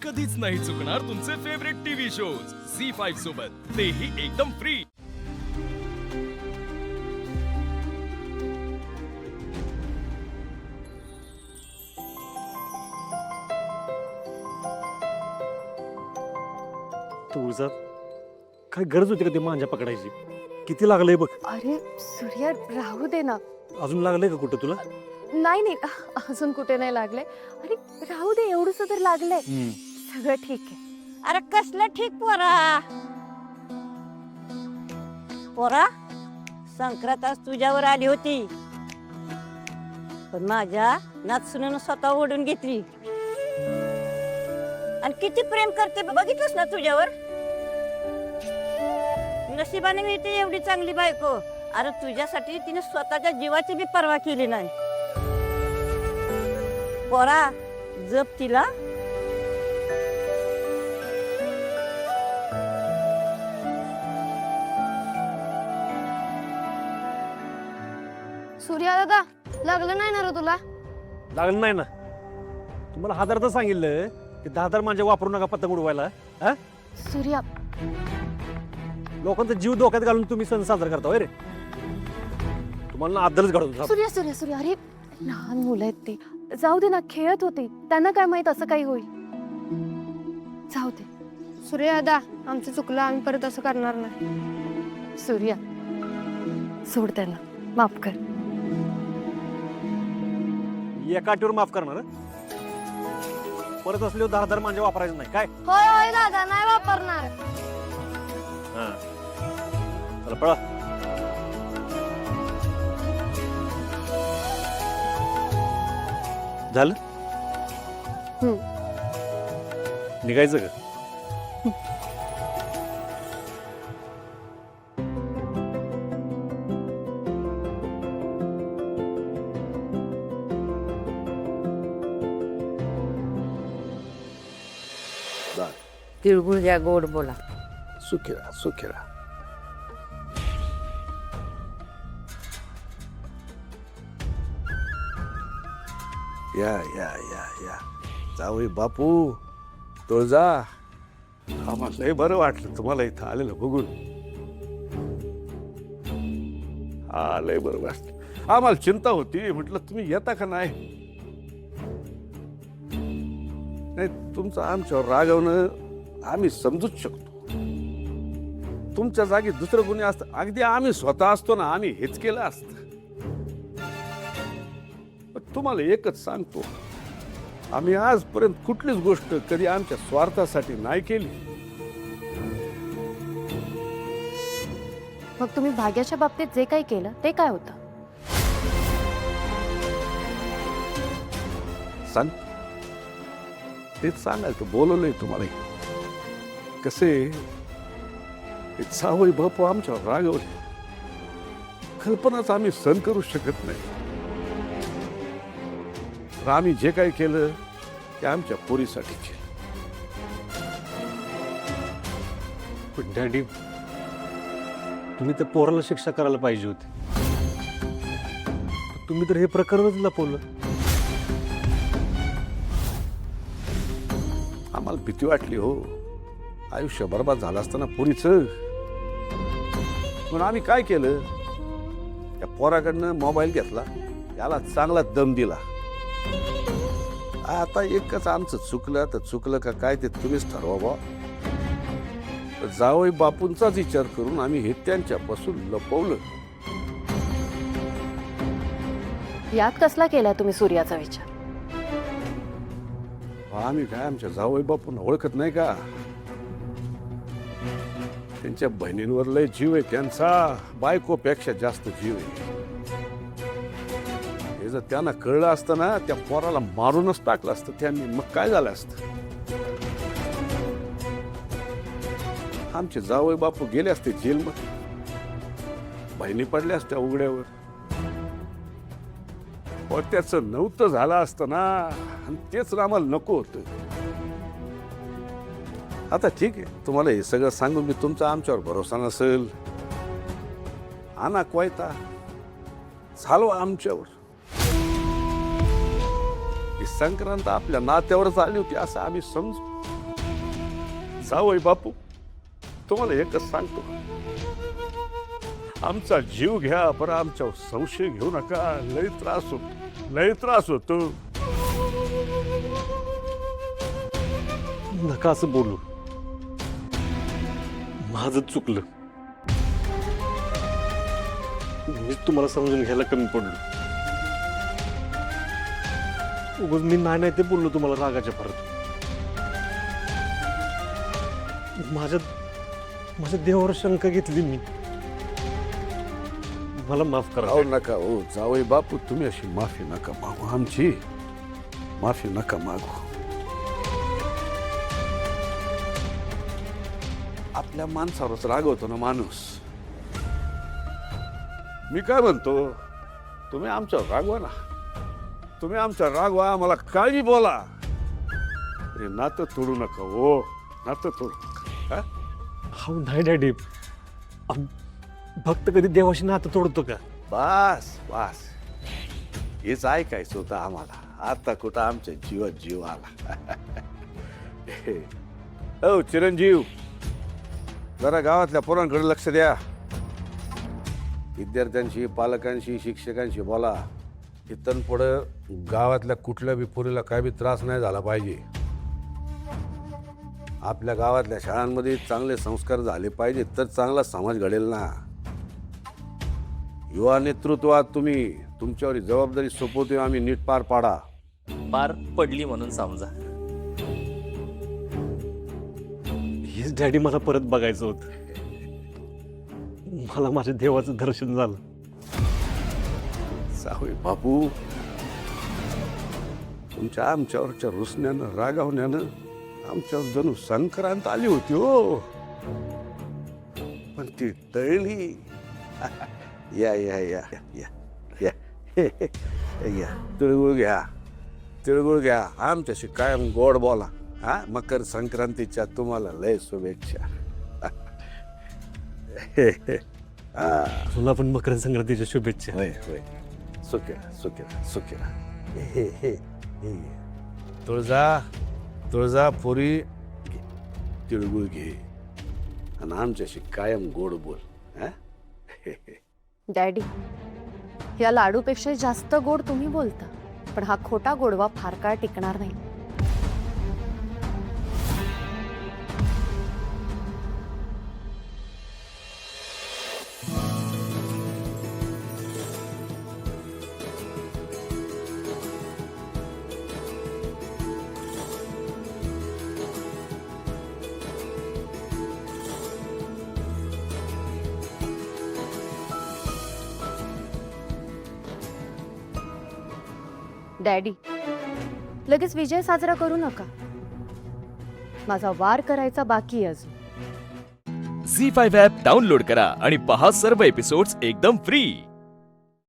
कधीच नाही चुकणार तुमचे फेवरेट टीव्ही शोज झी5 सोबत, तेही एकदम फ्री। तुळजा, काय गरज होती का ते मांजा पकडायची? किती लागलंय बघ. अरे सूर्या, राहू दे ना. अजून लागलंय का कुठं तुला? नाही नाही, अजून कुठे नाही लागले. अरे राहू दे, एवढंच तर लागलंय. सगळं ठीक आहे. अरे कसलं ठीक पोरा. पोरा, संक्रांत आज तुझ्यावर आली होती, पण माझ्या नातसून स्वतः ओढून घेतली. आणि किती प्रेम करते बघितलंस ना तुझ्यावर. नशिबाने मिळते एवढी चांगली बायको. अरे तुझ्यासाठी तिने स्वतःच्या जीवाची बी पर्वा केली नाही. पोरा, जप तिला. सूर्या दादा, लागलं नाही ना रे तुला? लागलं नाही ना. तुम्हाला हजारदा सांगितलं की 10,000 मांजा वापरू नका पतंग उडवायला. हा, सूर्या, लोकांचा जीव धोक्यात घालून तुम्ही सण साजरा करता होय रे. तुम्हाला ना आदलच घडवतो. सूर्या सूर्या सूर्या, अरे लहान मुलं आहेत ती. जाऊ दे ना, खेळत होती. त्यांना काय माहित असं काही होईल. जाऊ दे. सूर्या दादा, आमचं चुकलं, आम्ही परत असं करणार नाही. सूर्या, सोड त्यांना, माफ कर. एका अटीवर माफ करणार हं? परत असल्यावर 10,000 मांजा वापरायचं नाही काय? होय होय दादा, नाही वापरणार. हा, चला पळा. झालं? निघायचं का? तिळगुळ द्या, गोड बोला. सुखी राहा, सुखी राहा. या या या या जावई बापू, तुळजा, आम्हाला लय बरं वाटलं तुम्हाला इथं आलेलं बघून. हा, लय बरं वाटलं. आम्हाला चिंता होती, म्हटलं तुम्ही येता का नाही. नाही, तुमचं आमच्यावर रागवणं आम्ही समजूच शकतो. तुमच्या जागी दुसरं कोणी असतं, अगदी आम्ही स्वतः असतो ना, आम्ही हेच केलं असतं. पण तुम्हाला एकच सांगतो, आम्ही आजपर्यंत कुठलीच गोष्ट कधी आमच्या स्वार्थासाठी नाही केली. मग तुम्ही भाग्याच्या बाबतीत जे काही केलं ते काय होतं? सांग, तेच सांगायचं बोलवलंय तुम्हाला. कसे जावई बापू आमच्यावर रागवले, कल्पनाच आम्ही सहन करू शकत नाही. तर आम्ही जे काही केलं ते आमच्या पोरीसाठी केलं. पण डॅडी, तुम्ही त्या पोराला शिक्षा करायला पाहिजे होती. तुम्ही तर हे प्रकरणच लपवलं. आम्हाला भीती वाटली हो, आयुष्य बर्बाद झालं असताना पोरीचं. म्हणून आम्ही काय केलं, त्या पोराकडनं मोबाईल घेतला, त्याला चांगला दम दिला. आता एकच आमचं चुकलं तर चुकलं का काय ते तुम्हीच ठरवा बा. जावई बापूंचाच विचार करून आम्ही हे त्यांच्यापासून लपवलं. यात कसला केलाय तुम्ही सूर्याचा विचार? आम्ही काय आमच्या जावई बापूंना ओळखत नाही का? त्यांच्या बहिणींवर लय जीव आहे त्यांचा, बायकोपेक्षा जास्त जीव आहे. हे जर त्यांना कळलं असतं ना, त्या पोराला मारूनच टाकलं असतं त्यांनी. मग काय झालं असतं? आमचे जावई बापू गेले असते जेलमध्ये, बहिणी पडल्या असत्या उघड्यावर. त्याचं नव्हतं झालं असतं ना, आणि तेच आम्हाला नको होतं. आता ठीक आहे, तुम्हाला हे सगळं सांगून मी तुमचा आमच्यावर भरोसा नसेल. आणा कोयता, चालवा आमच्यावर. ही संक्रांत आपल्या नात्यावरच आली होती असं आम्ही समजू. जावई बापू तुम्हाला एकच सांगतो, आमचा जीव घ्या पण आमच्यावर संशय घेऊ नका. लय त्रास होतो, लय त्रास होतो. नका असं बोलू. माझं चुकलं. मी तुम्हाला समजून घ्यायला कमी पडलो. उगाच मी नाही ते बोललो तुम्हाला रागाच्या भरात. माझ्या देवावर शंका घेतली मी. मला माफ करा. हो नका हो जावई बापू, तुम्ही अशी माफी नका मागू, आमची माफी नका मागू. आपल्या माणसावरच रागवतो ना माणूस. मी काय म्हणतो, तुम्ही आमच्यावर रागवा ना. तुम्ही आमच्यावर रागवा, मला काही बोला. हे नातं तोडू नका हो, नातं तोडू नका. हा? हो नाही डॅडी. भक्त कधी देवाशी नातं तोडतो का? बस बस, हेच ऐकायचं होतं आम्हाला. आता कुठं आमच्या जीवात जीव आला. हो चिरंजीव, जरा गावातल्या पोरांकडे लक्ष द्या. विद्यार्थ्यांशी, पालकांशी, शिक्षकांशी बोला. इथून पुढं गावातल्या कुठल्या बी पोरीला काय बी त्रास नाही झाला पाहिजे. आपल्या गावातल्या शाळांमध्ये चांगले संस्कार झाले पाहिजे, तर चांगला समाज घडेल ना. युवा नेतृत्वात तुम्ही तुमच्यावर जबाबदारी सोपवतोय आम्ही, नीट पार पाडा. पार पडली म्हणून समजा. हेच डॅडी मला परत बघायचं होतं. मला माझ्या देवाचं दर्शन झालं. जावई बापू, तुमच्या आमच्यावरच्या रुसण्यानं, रागावण्यानं आमच्यावर जणू संक्रांत आली होती हो, पण ती टळली. या या या या या या, तिळगुळ घ्या, तिळगुळ घ्या. आमच्याशी कायम गोड बोला. हा, मकर संक्रांतीच्या तुम्हाला लय शुभेच्छा. तुला पण मकर संक्रांतीच्या शुभेच्छा. होय होय, सुखेला सुखेला सुखेला. तुळजा तुळजा पोरी घे, तिळगुळ घे आणि आमच्याशी कायम गोड बोल. हा? डॅडी, या लाडूपेक्षा जास्त गोड तुम्ही बोलता, पण हा खोटा गोडवा फार काळ टिकणार नाही. डॅडी, लगेच विजय साजरा करू नका. माझा वार करायचा बाकी आहे अजून. झी5 ॲप डाउनलोड करा आणि पहा सर्व एपिसोड्स एकदम फ्री.